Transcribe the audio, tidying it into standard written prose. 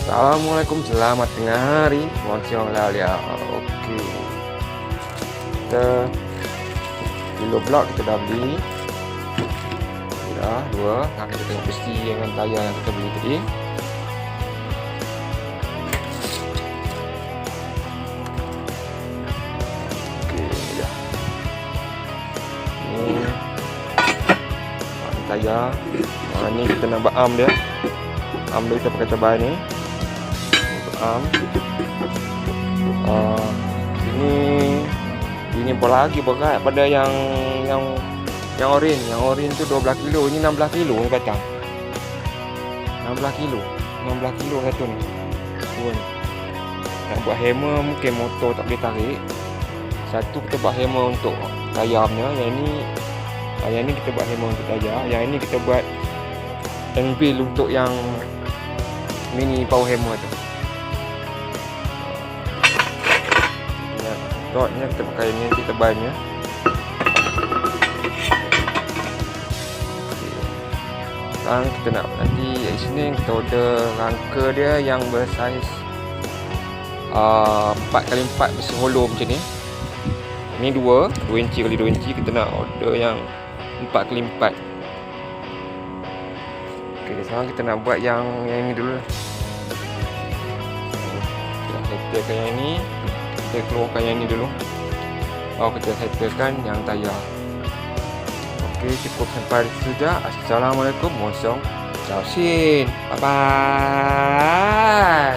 Assalamualaikum, selamat tengah hari. Bonsiong Lalia. Okey. Kita kilo blok kita dah beli. Dah dua. Nah, kita tengok besi dengan tayar yang kita beli tadi. Okey, ni dah. Ni tayar. Ni kita nak buat arm dia. Arm dia kita pakai cabai ni. Arm. Ini pula lagi berat pada yang orange. Yang orange tu 12 kilo, ini 16 kilo ni batang. 16 kilo. 16 kilo satu ni. Dua ni. Nak buat hammer mungkin motor tak boleh tarik. Satu kita buat hammer untuk tayarnya, yang ni kita buat hammer untuk tayar, yang ini kita buat anvil untuk yang mini power hammer tu. Rodnya kita pakai ni, kita bannya. Sekarang kita nak nanti kat sini kita order rangka dia yang bersaiz 4x4 besi hollow macam ni. Ni 2 inci kali 2 inci, kita nak order yang 4x4. Okey, sekarang kita nak buat yang ni dulu. Kita settlekan yang ni. Kita keluarkan yang ni dulu. Kita settlekan yang tayar. Okey, cukup sampai di situ saja. Assalamualaikum warahmatullahi wabarakatuh. Bye bye.